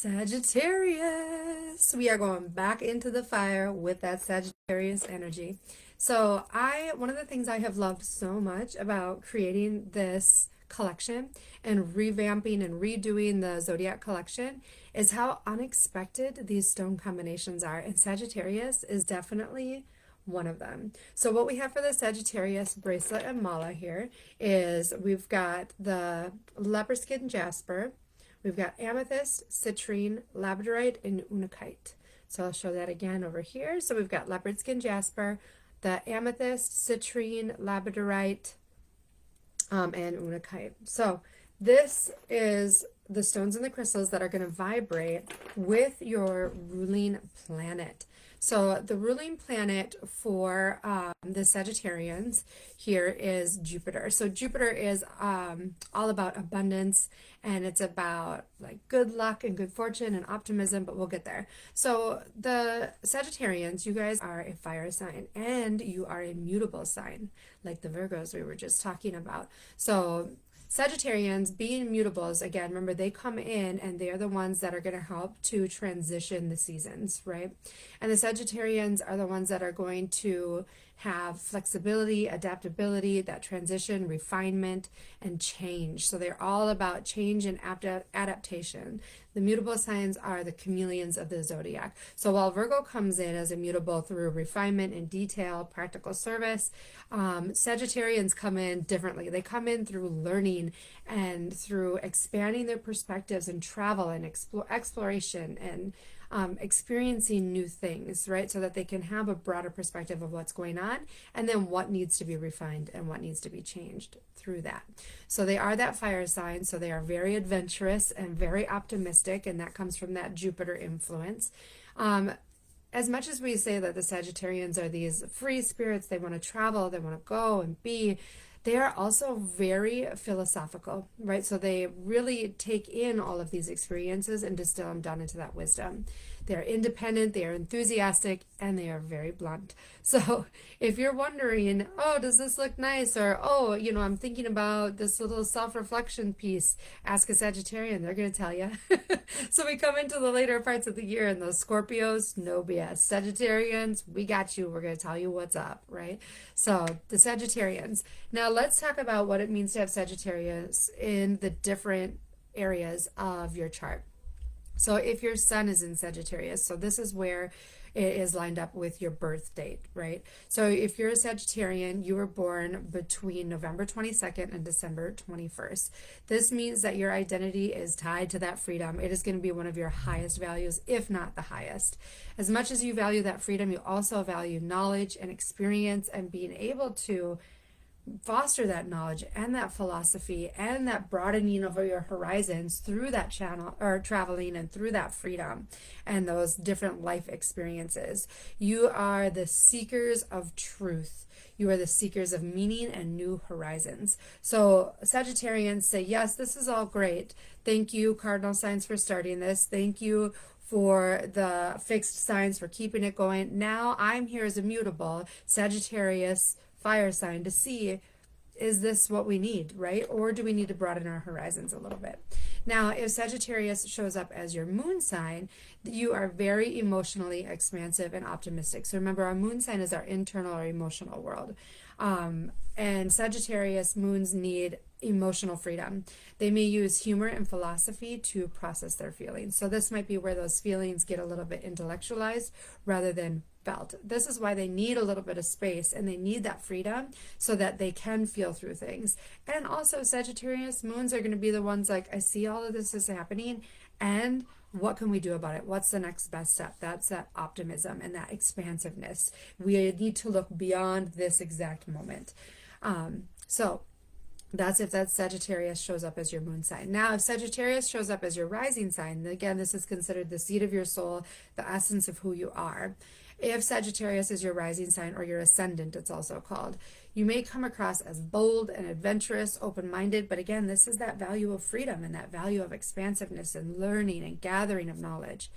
Sagittarius. We are going back into the fire with that Sagittarius energy. So one of the things I have loved so much about creating this collection and revamping and redoing the Zodiac collection is how unexpected these stone combinations are. And Sagittarius is definitely one of them. So what we have for the Sagittarius bracelet and mala here is we've got the leopard skin jasper. We've got amethyst, citrine, labradorite, and unakite. So I'll show that again over here. So we've got leopard skin jasper, the amethyst, citrine, labradorite, and unakite. So this is the stones and the crystals that are going to vibrate with your ruling planet. So the ruling planet for the Sagittarians here is Jupiter. So Jupiter is all about abundance, and it's about like good luck and good fortune and optimism, but we'll get there. So the Sagittarians, you guys are a fire sign, and you are a mutable sign, like the Virgos we were just talking about. So Sagittarians being mutables, again, remember they come in and they're the ones that are going to help to transition the seasons, right? And the Sagittarians are the ones that are going to have flexibility, adaptability, that transition, refinement, and change. So they're all about change and adaptation. The mutable signs are the chameleons of the zodiac. So while Virgo comes in as a mutable through refinement and detail, practical service, Sagittarians come in differently. They come in through learning and through expanding their perspectives and travel and exploration and experiencing new things, right? So that they can have a broader perspective of what's going on and then what needs to be refined and what needs to be changed through that. So they are that fire sign, so they are very adventurous and very optimistic, and that comes from that Jupiter influence. As much as we say that the Sagittarians are these free spirits, they want to travel, they want to go and be, they are also very philosophical, right? So they really take in all of these experiences and distill them down into that wisdom. They're independent, they are enthusiastic, and they are very blunt. So if you're wondering, oh, does this look nice? Or, oh, I'm thinking about this little self-reflection piece, ask a Sagittarian, they're going to tell you. So we come into the later parts of the year, and those Scorpios, no BS. Sagittarians, we got you. We're going to tell you what's up, right? So the Sagittarians. Now let's talk about what it means to have Sagittarius in the different areas of your chart. So if your sun is in Sagittarius, so this is where it is lined up with your birth date, right? So if you're a Sagittarian, you were born between November 22nd and December 21st. This means that your identity is tied to that freedom. It is going to be one of your highest values, if not the highest. As much as you value that freedom, you also value knowledge and experience and being able to foster that knowledge and that philosophy and that broadening of your horizons through that channel or traveling and through that freedom and those different life experiences. You are the seekers of truth. You are the seekers of meaning and new horizons. So Sagittarians say, yes, this is all great. Thank you, cardinal signs, for starting this. Thank you for the fixed signs for keeping it going. Now I'm here as a mutable Sagittarius fire sign to see, is this what we need, right? Or do we need to broaden our horizons a little bit? Now, if Sagittarius shows up as your moon sign, you are very emotionally expansive and optimistic. So remember, our moon sign is our internal or emotional world. And Sagittarius moons need emotional freedom. They may use humor and philosophy to process their feelings. So this might be where those feelings get a little bit intellectualized rather than felt. This is why they need a little bit of space and they need that freedom so that they can feel through things. And also Sagittarius moons are going to be the ones like, I see all of this is happening and what can we do about it? What's the next best step? That's that optimism and that expansiveness. We need to look beyond this exact moment. So that's if that Sagittarius shows up as your moon sign. Now, if Sagittarius shows up as your rising sign, again, this is considered the seat of your soul, the essence of who you are. If Sagittarius is your rising sign or your ascendant, it's also called, you may come across as bold and adventurous, open-minded, but again, this is that value of freedom and that value of expansiveness and learning and gathering of knowledge.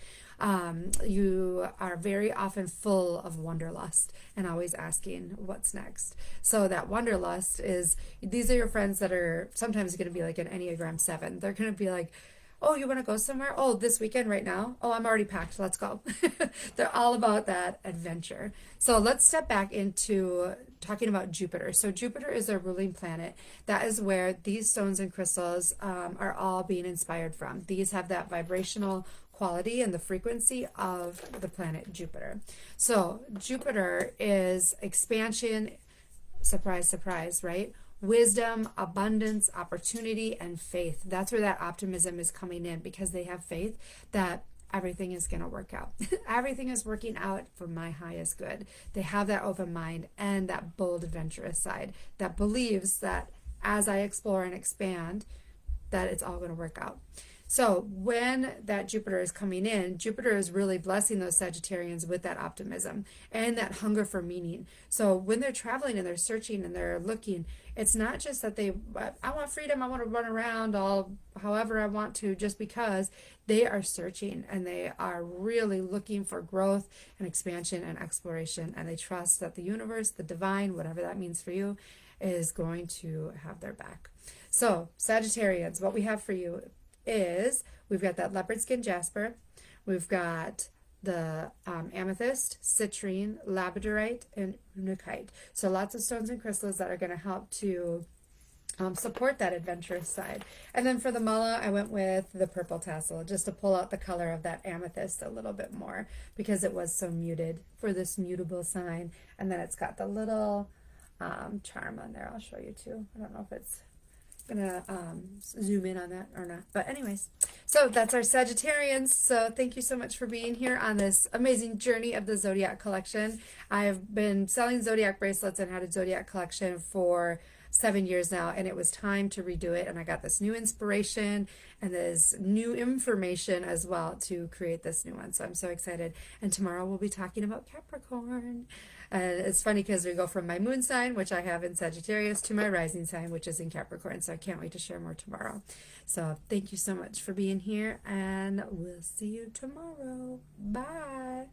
You are very often full of wanderlust and always asking what's next. So that wanderlust is, these are your friends that are sometimes going to be like an Enneagram 7. They're going to be like, Oh, you want to go somewhere? Oh, this weekend right now? Oh, I'm already packed. Let's go. They're all about that adventure. So let's step back into talking about Jupiter. So Jupiter is their ruling planet. That is where these stones and crystals are all being inspired from. These have that vibrational quality and the frequency of the planet Jupiter. So Jupiter is expansion, surprise, surprise, right? Wisdom, abundance, opportunity, and faith. That's where that optimism is coming in, because they have faith that everything is going to work out. Everything is working out for my highest good. They have that open mind and that bold, adventurous side that believes that as I explore and expand, that it's all going to work out. So when that Jupiter is coming in, Jupiter is really blessing those Sagittarians with that optimism and that hunger for meaning. So when they're traveling and they're searching and they're looking, it's not just that I want freedom, I want to run around all however I want to, just because. They are searching and they are really looking for growth and expansion and exploration, and they trust that the universe, the divine, whatever that means for you, is going to have their back. So Sagittarians, what we have for you is we've got that leopard skin jasper, we've got the amethyst, citrine, labradorite, and unakite. So lots of stones and crystals that are going to help to support that adventurous side. And then for the mala, I went with the purple tassel, just to pull out the color of that amethyst a little bit more, because it was so muted for this mutable sign. And then it's got the little charm on there. I'll show you too. I don't know if it's gonna zoom in on that or not, but anyways, so that's our Sagittarians. So thank you so much for being here on this amazing journey of the Zodiac collection. I've been selling Zodiac bracelets and had a Zodiac collection for 7 years now, and it was time to redo it, and I got this new inspiration and this new information as well to create this new one. So I'm so excited. And tomorrow we'll be talking about Capricorn. And it's funny because we go from my moon sign, which I have in Sagittarius, to my rising sign, which is in Capricorn. So I can't wait to share more tomorrow. So thank you so much for being here, and we'll see you tomorrow. Bye.